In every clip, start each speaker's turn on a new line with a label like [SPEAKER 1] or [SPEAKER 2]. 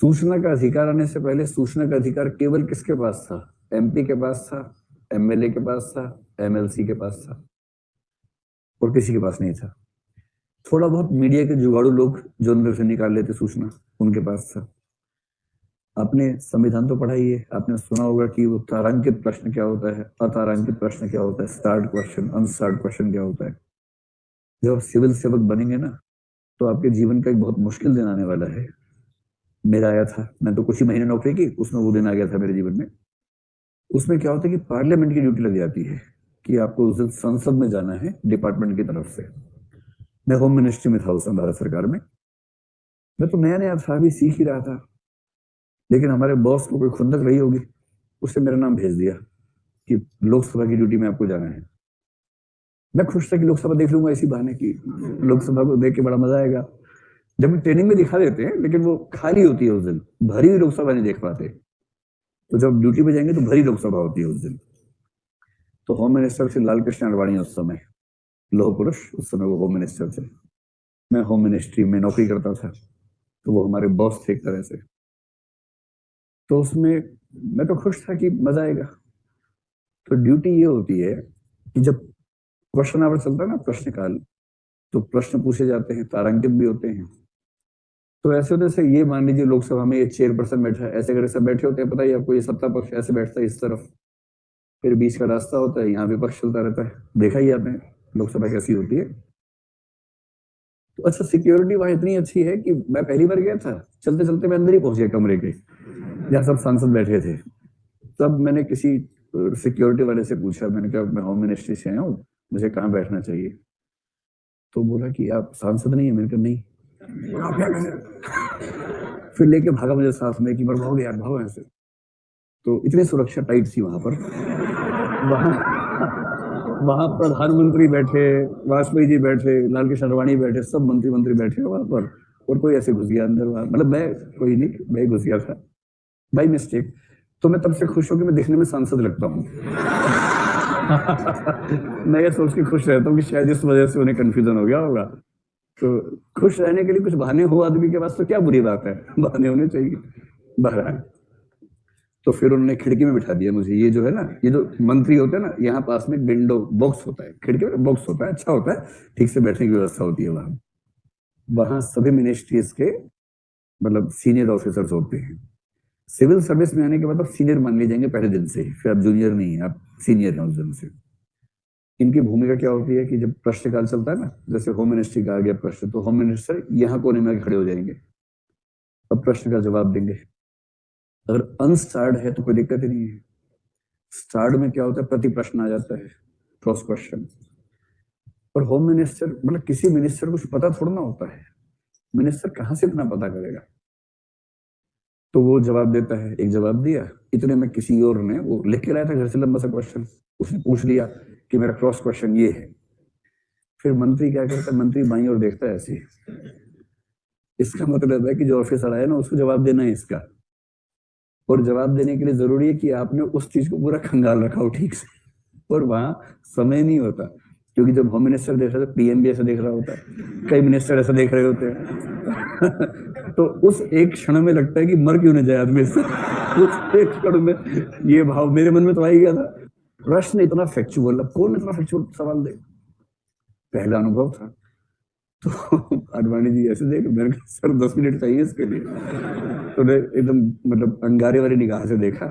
[SPEAKER 1] सूचना का अधिकार आने से पहले सूचना का अधिकार केवल किसके पास था? एमपी के पास था, एमएलए के पास था, एमएलसी के पास था, और किसी के पास नहीं था। थोड़ा बहुत मीडिया के जुगाड़ू लोग जो अंदर से निकाल लेते सूचना, उनके पास था। आपने संविधान तो पढ़ा ही है, आपने सुना होगा कि वो तारांकित प्रश्न क्या होता है, अतारांकित प्रश्न क्या होता है, स्टार्ट क्वेश्चन, अनस्टार्ट क्वेश्चन क्या होता है। जब आप सिविल सेवक बनेंगे ना, तो आपके जीवन का एक बहुत मुश्किल दिन आने वाला है। मेरा आया था, मैं तो कुछ ही महीने नौकरी की, उसमें वो दिन आ गया था मेरे जीवन में। उसमें क्या होता है कि पार्लियामेंट की ड्यूटी लग जाती है कि आपको उस दिन संसद में जाना है डिपार्टमेंट की तरफ से। मैं होम मिनिस्ट्री में था उस समय, भारत सरकार में। मैं तो नया नया था, अभी सीख ही रहा था, लेकिन हमारे बॉस को कोई खुंदक रही होगी, उसने मेरा नाम भेज दिया कि लोकसभा की ड्यूटी में आपको जाना है। मैं खुश था कि लोकसभा देख लूंगा इसी बहाने की, लोकसभा को देख के बड़ा मजा आएगा। जब ट्रेनिंग में दिखा देते हैं, लेकिन वो खाली होती है उस दिन, भरी हुई लोकसभा नहीं देख पाते। तो जब ड्यूटी पे जाएंगे तो भरी लोकसभा होती है उस दिन। तो होम मिनिस्टर थे लाल कृष्ण आडवाणी उस समय, लोह पुरुष, उस समय वो होम मिनिस्टर थे। मैं होम मिनिस्ट्री में नौकरी करता था, तो वो हमारे बॉस थे एक तरह से। तो उसमें मैं तो खुश था कि मजा आएगा। तो ड्यूटी ये होती है कि जब क्वेश्चन आवर चलता है ना, प्रश्नकाल, तो प्रश्न पूछे जाते हैं, तारांकित भी होते हैं। तो ऐसे होते से ये मान लीजिए लोकसभा में ये चेयरपर्सन बैठा है, ऐसे करके सब बैठे होते हैं, पता ही आपको, ये सत्ता पक्ष ऐसे बैठता है इस तरफ, फिर बीच का रास्ता होता है, यहाँ विपक्ष चलता रहता है। देखा ही आपने लोकसभा कैसी होती है। तो अच्छा, सिक्योरिटी वहां इतनी अच्छी है कि मैं पहली बार गया था, चलते चलते मैं अंदर ही पहुंच गया कमरे के, जहाँ सब सांसद बैठे थे। तब मैंने किसी सिक्योरिटी वाले से पूछा, मैंने कहा मैं होम मिनिस्ट्री से आया हूँ, मुझे कहाँ बैठना चाहिए। तो बोला कि आप सांसद नहीं है। मैंने कहा नहीं। आप क्या करें? फिर लेके भागा मुझे साथ में कि मर भागोगे यार, भागो ऐसे। तो इतनी सुरक्षा टाइट थी वहां पर। वहां वहां प्रधानमंत्री बैठे, वाजपेयी जी बैठे, लाल कृष्ण आडवाणी बैठे, सब मंत्री बैठे वहां पर, और कोई ऐसे घुस गया अंदर वहां, मतलब मैं कोई नहीं, मैं घुस गया था बाई मिस्टेक। तो मैं तब से खुश हूं कि मैं दिखने में सांसद लगता हूँ। मैं ये सोच के खुश रहता हूँ कि शायद इस वजह से उन्हें कंफ्यूजन हो गया होगा। तो खुश रहने के लिए कुछ बहाने हो आदमी के पास तो क्या बुरी बात है, बहाने होने चाहिए। बहरहाल, तो फिर उन्होंने खिड़की में बिठा दिया मुझे। ये जो है ना, ये जो मंत्री होते हैं ना, यहाँ पास में विंडो बॉक्स होता है, खिड़की में बॉक्स होता है, अच्छा होता है, ठीक से बैठने की व्यवस्था होती है वहां। वहां सभी मिनिस्ट्रीज के मतलब सीनियर ऑफिसर्स होते हैं। सिविल सर्विस में आने के बाद आप सीनियर मान ली जाएंगे पहले दिन से ही, फिर आप जूनियर नहीं है, आप सीनियर हैं उस दिन से। इनकी भूमिका क्या होती है कि जब प्रश्नकाल चलता है ना, जैसे होम मिनिस्ट्री का आ गया प्रश्न, तो होम मिनिस्टर यहाँ कोने में खड़े हो जाएंगे, अब प्रश्न का जवाब देंगे। अगर अनस्टार्ड है तो कोई दिक्कत ही नहीं है। स्टार्ड में क्या होता है, प्रति प्रश्न आ जाता है, क्रॉस क्वेश्चन। और होम मिनिस्टर मतलब किसी मिनिस्टर को कुछ पता थोड़ा ना होता है, मिनिस्टर कहां से इतना पता करेगा। तो वो जवाब देता है, एक जवाब दिया, इतने में किसी और ने वो लिख के लाया था घर से लंबा सा क्वेश्चन, उसने पूछ लिया कि मेरा क्रॉस क्वेश्चन ये है। फिर मंत्री क्या करता है, मंत्री बाईं ओर देखता है ऐसे, इसका मतलब है कि जो ऑफिसर आया ना उसको जवाब देना है इसका। और जवाब देने के लिए जरूरी है कि आपने उस चीज को पूरा खंगाल रखा हो ठीक से, और वहां समय नहीं होता, क्योंकि जब होम मिनिस्टर देख रहा है तो पीएम भी ऐसा देख रहा होता है, कई मिनिस्टर ऐसा देख रहे होते हैं। तो उस एक क्षण में लगता है कि मर क्यों न जाए आदमी से। उस एक क्षण में ये भाव मेरे मन में तो आ ही गया था। प्रश्न इतना फैक्चुअल, अब कौन इतना फैक्चुअल सवाल दे, पहला अनुभव था। तो आडवाणी जी ऐसे देख, मैंने कहा सर 10 मिनट चाहिए इसके लिए। तो उन्हें एकदम मतलब अंगारे वाली निगाह से देखा,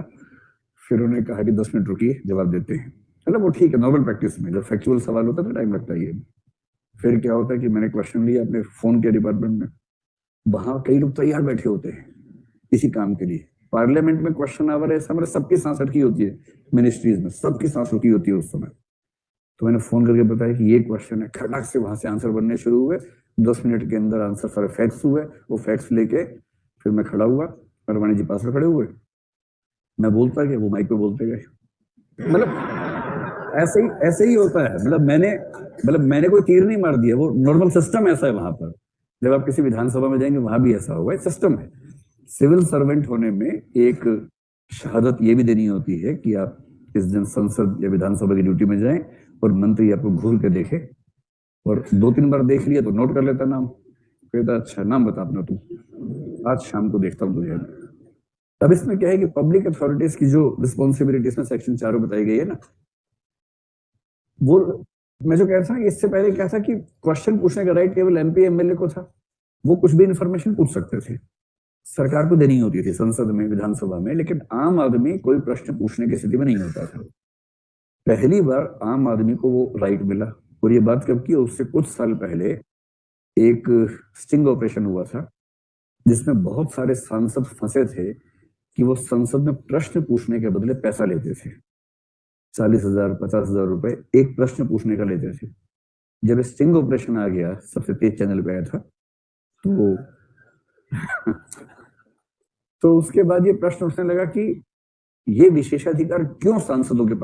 [SPEAKER 1] फिर उन्होंने कहा कि 10 मिनट रुकिए, जवाब देते हैं। मतलब वो ठीक है, नॉर्मल प्रैक्टिस में जब फैक्चुअल सवाल होता है तो टाइम लगता ही है। फिर क्या होता है कि मैंने क्वेश्चन लिया अपने फोन के डिपार्टमेंट में, वहां कई लोग तैयार बैठे होते हैं इसी काम के लिए। पार्लियामेंट में क्वेश्चन आवर ऐसा मतलब सबकी सांस अटकी होती है, मिनिस्ट्रीज में सबकी सांस रुकी होती है उस समय। तो मैंने फोन करके बताया कि ये क्वेश्चन है, खटाक से वहां से आंसर बनने शुरू हुए, 10 मिनट के अंदर आंसर सारे फैक्ट्स हुए। वो फैक्ट्स लेके फिर मैं खड़ा हुआ, परवानी जी पास में खड़े हुए, मैं बोलता गया, वो माइक पे बोलते गए। मतलब ऐसे ही होता है। मतलब मैंने कोई तीर नहीं मार दिया, वो नॉर्मल सिस्टम ऐसा है वहां पर। जब आप किसी विधानसभा में जाएंगे वहां भी ऐसा होगा, सिस्टम है। सिविल सर्वेंट होने में एक शहादत ये भी देनी होती है कि आप इस दिन संसद या विधानसभा की ड्यूटी में जाएं और मंत्री आपको घूर के देखे, और 2-3 बार देख लिया तो नोट कर लेता नाम, कहता अच्छा नाम बता अपना तू, आज शाम को देखता हूँ तुझे। अब इसमें क्या है कि पब्लिक अथॉरिटीज की जो रिस्पॉन्सिबिलिटीज में सेक्शन 4 बताई गई है ना, वो मैं जो कह रहा था ना, इससे पहले क्या था कि क्वेश्चन पूछने का राइट केवल एमपी एमएलए को था। वो कुछ भी इंफॉर्मेशन पूछ सकते थे, सरकार को देनी होती थी संसद में विधानसभा में, लेकिन आम आदमी कोई प्रश्न पूछने की स्थिति में नहीं होता था। पहली बार आम आदमी को वो राइट मिला। और ये बात कब की, उससे कुछ साल पहले एक स्टिंग ऑपरेशन हुआ था जिसमें बहुत सारे सांसद फंसे थे कि वो संसद में प्रश्न पूछने के बदले पैसा लेते थे, 40,000 50,000 रुपए एक प्रश्न पूछने का लेते थे। जब स्टिंग ऑपरेशन आ गया, सबसे तेज चैनल पे आया था, तो तो उसके बाद ये प्रश्न उठने लगा कि ये विशेषाधिकार क्यों सांसदों के पास